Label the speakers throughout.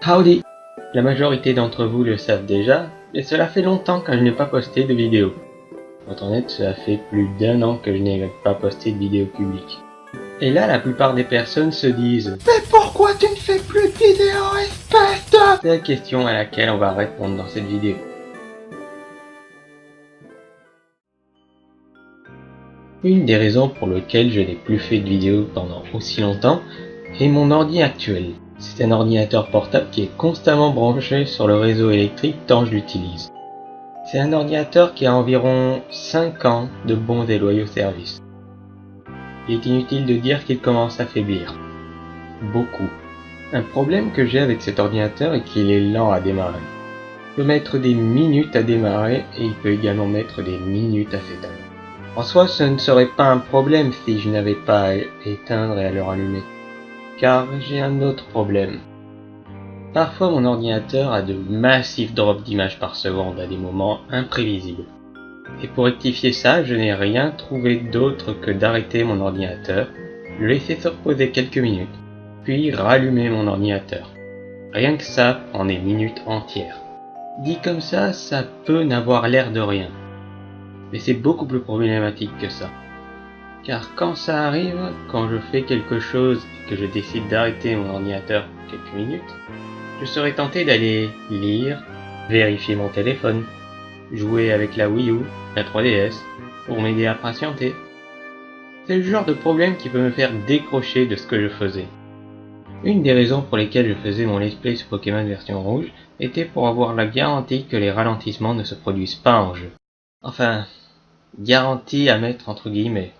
Speaker 1: Howdy! La majorité d'entre vous le savent déjà, mais cela fait longtemps que je n'ai pas posté de vidéo. Pour être honnête, cela fait plus d'1 an que je n'ai pas posté de vidéo publique. Et là, la plupart des personnes se disent « Mais pourquoi tu ne fais plus de vidéos, espèce de... » C'est la question à laquelle on va répondre dans cette vidéo. Une des raisons pour lesquelles je n'ai plus fait de vidéos pendant aussi longtemps est mon ordi actuel. C'est un ordinateur portable qui est constamment branché sur le réseau électrique tant je l'utilise. C'est un ordinateur qui a environ 5 ans de bons et loyaux services. Il est inutile de dire qu'il commence à faiblir. Beaucoup. Un problème que j'ai avec cet ordinateur est qu'il est lent à démarrer. Il peut mettre des minutes à démarrer et il peut également mettre des minutes à s'éteindre. En soi, ce ne serait pas un problème si je n'avais pas à éteindre et à le rallumer. Car j'ai un autre problème. Parfois mon ordinateur a de massifs drops d'images par seconde à des moments imprévisibles. Et pour rectifier ça, je n'ai rien trouvé d'autre que d'arrêter mon ordinateur, le laisser se reposer quelques minutes, puis rallumer mon ordinateur. Rien que ça prend des minutes entières. Dit comme ça peut n'avoir l'air de rien. Mais c'est beaucoup plus problématique que ça. Car quand ça arrive, quand je fais quelque chose et que je décide d'arrêter mon ordinateur pour quelques minutes, je serais tenté d'aller lire, vérifier mon téléphone, jouer avec la Wii U, la 3DS, pour m'aider à patienter. C'est le genre de problème qui peut me faire décrocher de ce que je faisais. Une des raisons pour lesquelles je faisais mon let's play sur Pokémon version rouge était pour avoir la garantie que les ralentissements ne se produisent pas en jeu. Enfin, garantie à mettre entre guillemets.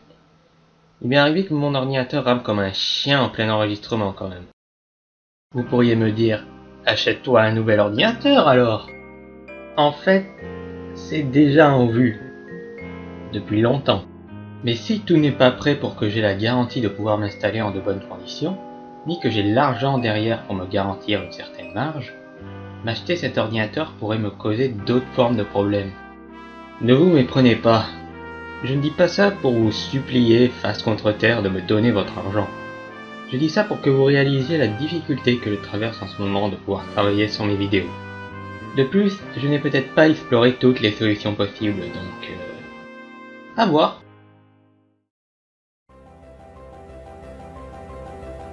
Speaker 1: Il m'est arrivé que mon ordinateur rame comme un chien en plein enregistrement quand même. Vous pourriez me dire, achète-toi un nouvel ordinateur alors. En fait, c'est déjà en vue. Depuis longtemps. Mais si tout n'est pas prêt pour que j'ai la garantie de pouvoir m'installer en de bonnes conditions, ni que j'ai l'argent derrière pour me garantir une certaine marge, m'acheter cet ordinateur pourrait me causer d'autres formes de problèmes. Ne vous méprenez pas. Je ne dis pas ça pour vous supplier face contre terre de me donner votre argent. Je dis ça pour que vous réalisiez la difficulté que je traverse en ce moment de pouvoir travailler sur mes vidéos. De plus, je n'ai peut-être pas exploré toutes les solutions possibles, donc... à voir.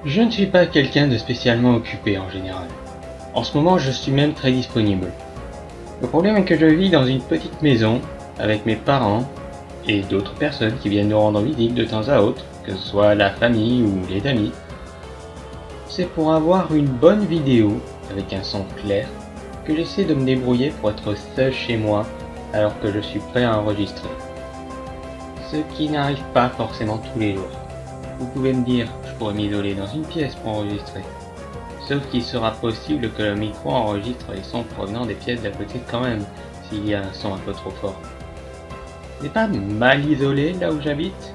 Speaker 1: Je ne suis pas quelqu'un de spécialement occupé en général. En ce moment, je suis même très disponible. Le problème est que je vis dans une petite maison, avec mes parents, et d'autres personnes qui viennent nous rendre visite de temps à autre, que ce soit la famille ou les amis. C'est pour avoir une bonne vidéo, avec un son clair, que j'essaie de me débrouiller pour être seul chez moi, alors que je suis prêt à enregistrer. Ce qui n'arrive pas forcément tous les jours. Vous pouvez me dire, je pourrais m'isoler dans une pièce pour enregistrer. Sauf qu'il sera possible que le micro enregistre les sons provenant des pièces d'à côté quand même, s'il y a un son un peu trop fort. Ce n'est pas mal isolé là où j'habite,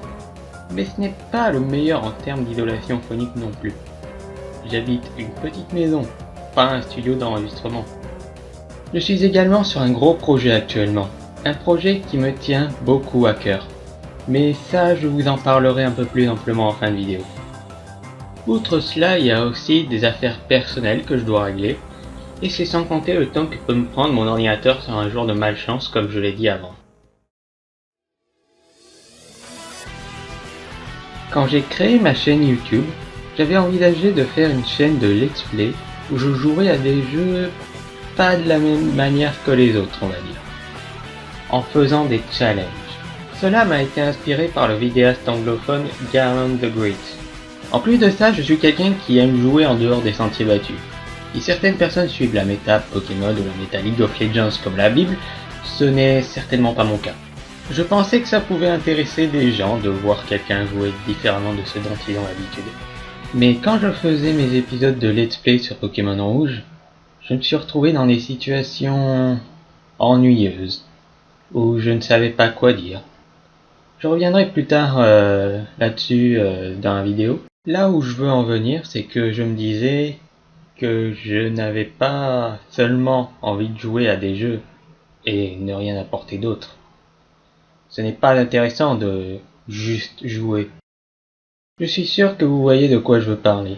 Speaker 1: mais ce n'est pas le meilleur en termes d'isolation phonique non plus. J'habite une petite maison, pas un studio d'enregistrement. Je suis également sur un gros projet actuellement, un projet qui me tient beaucoup à cœur. Mais ça, je vous en parlerai un peu plus amplement en fin de vidéo. Outre cela, il y a aussi des affaires personnelles que je dois régler, et c'est sans compter le temps que peut me prendre mon ordinateur sur un jour de malchance comme je l'ai dit avant. Quand j'ai créé ma chaîne YouTube, j'avais envisagé de faire une chaîne de let's play où je jouerais à des jeux pas de la même manière que les autres, on va dire, en faisant des challenges. Cela m'a été inspiré par le vidéaste anglophone Garland the Great. En plus de ça, je suis quelqu'un qui aime jouer en dehors des sentiers battus. Si certaines personnes suivent la méta Pokémon ou la méta League of Legends comme la Bible, ce n'est certainement pas mon cas. Je pensais que ça pouvait intéresser des gens de voir quelqu'un jouer différemment de ce dont ils ont l'habitude. Mais quand je faisais mes épisodes de let's play sur Pokémon Rouge, je me suis retrouvé dans des situations ennuyeuses, où je ne savais pas quoi dire. Je reviendrai plus tard là-dessus dans la vidéo. Là où je veux en venir, c'est que je me disais que je n'avais pas seulement envie de jouer à des jeux et ne rien apporter d'autre. Ce n'est pas intéressant de juste jouer. Je suis sûr que vous voyez de quoi je veux parler.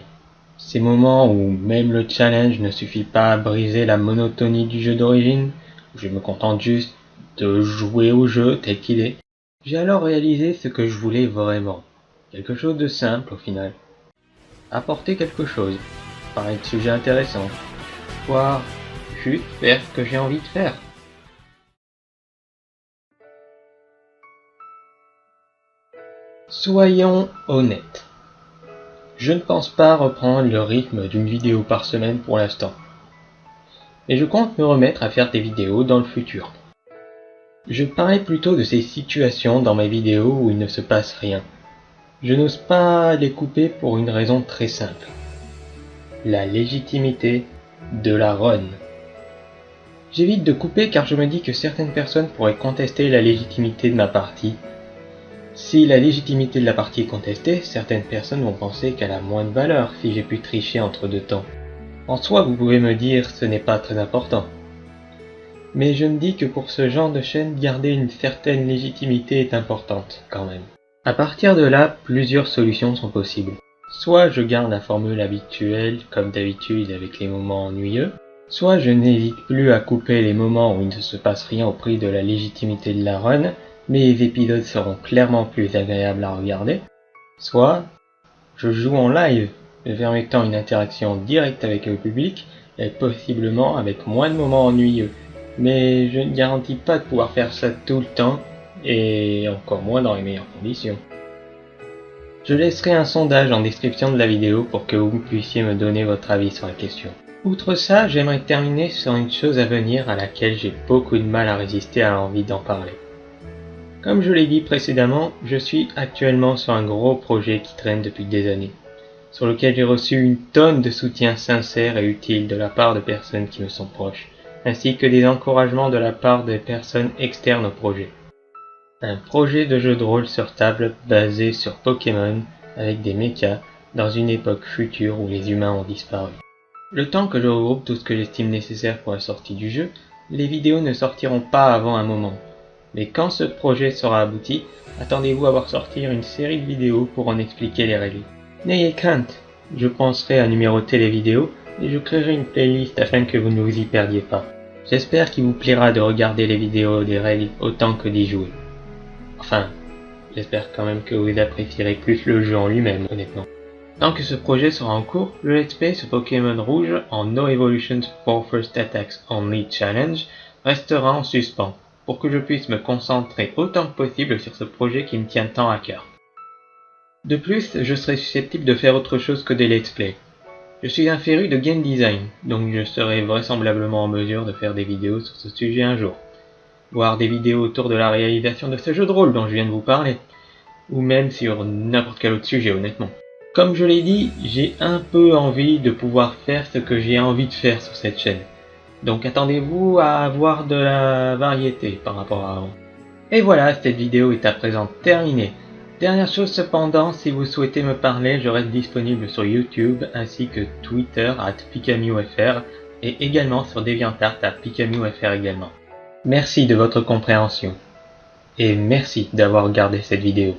Speaker 1: Ces moments où même le challenge ne suffit pas à briser la monotonie du jeu d'origine, où je me contente juste de jouer au jeu tel qu'il est. J'ai alors réalisé ce que je voulais vraiment. Quelque chose de simple au final. Apporter quelque chose, parler de sujets intéressants, voire juste faire ce que j'ai envie de faire. Soyons honnêtes. Je ne pense pas reprendre le rythme d'une vidéo par semaine pour l'instant. Mais je compte me remettre à faire des vidéos dans le futur. Je parlais plutôt de ces situations dans mes vidéos où il ne se passe rien. Je n'ose pas les couper pour une raison très simple. La légitimité de la run. J'évite de couper car je me dis que certaines personnes pourraient contester la légitimité de ma partie. Si la légitimité de la partie est contestée, certaines personnes vont penser qu'elle a moins de valeur si j'ai pu tricher entre deux temps. En soi, vous pouvez me dire ce n'est pas très important. Mais je me dis que pour ce genre de chaîne, garder une certaine légitimité est importante, quand même. À partir de là, plusieurs solutions sont possibles. Soit je garde la formule habituelle, comme d'habitude avec les moments ennuyeux, soit je n'hésite plus à couper les moments où il ne se passe rien au prix de la légitimité de la run, mais les épisodes seront clairement plus agréables à regarder, soit je joue en live, permettant une interaction directe avec le public, et possiblement avec moins de moments ennuyeux. Mais je ne garantis pas de pouvoir faire ça tout le temps, et encore moins dans les meilleures conditions. Je laisserai un sondage en description de la vidéo pour que vous puissiez me donner votre avis sur la question. Outre ça, j'aimerais terminer sur une chose à venir à laquelle j'ai beaucoup de mal à résister à l'envie d'en parler. Comme je l'ai dit précédemment, je suis actuellement sur un gros projet qui traîne depuis des années, sur lequel j'ai reçu une tonne de soutien sincère et utile de la part de personnes qui me sont proches, ainsi que des encouragements de la part des personnes externes au projet. Un projet de jeu de rôle sur table basé sur Pokémon avec des mechas dans une époque future où les humains ont disparu. Le temps que je regroupe tout ce que j'estime nécessaire pour la sortie du jeu, les vidéos ne sortiront pas avant un moment. Mais quand ce projet sera abouti, attendez-vous à voir sortir une série de vidéos pour en expliquer les règles. N'ayez crainte, je penserai à numéroter les vidéos et je créerai une playlist afin que vous ne vous y perdiez pas. J'espère qu'il vous plaira de regarder les vidéos des règles autant que d'y jouer. Enfin, j'espère quand même que vous apprécierez plus le jeu en lui-même, honnêtement. Tant que ce projet sera en cours, le Let's Play sur Pokémon Rouge en No Evolutions for First Attacks Only Challenge restera en suspens, pour que je puisse me concentrer autant que possible sur ce projet qui me tient tant à cœur. De plus, je serai susceptible de faire autre chose que des Let's Play. Je suis un féru de game design, donc je serai vraisemblablement en mesure de faire des vidéos sur ce sujet un jour. Voire des vidéos autour de la réalisation de ce jeu de rôle dont je viens de vous parler. Ou même sur n'importe quel autre sujet, honnêtement. Comme je l'ai dit, j'ai un peu envie de pouvoir faire ce que j'ai envie de faire sur cette chaîne. Donc attendez-vous à avoir de la variété par rapport à avant. Et voilà, cette vidéo est à présent terminée. Dernière chose cependant, si vous souhaitez me parler, je reste disponible sur YouTube ainsi que Twitter @PikaMewFR et également sur DeviantArt @PikaMewFR également. Merci de votre compréhension et merci d'avoir regardé cette vidéo.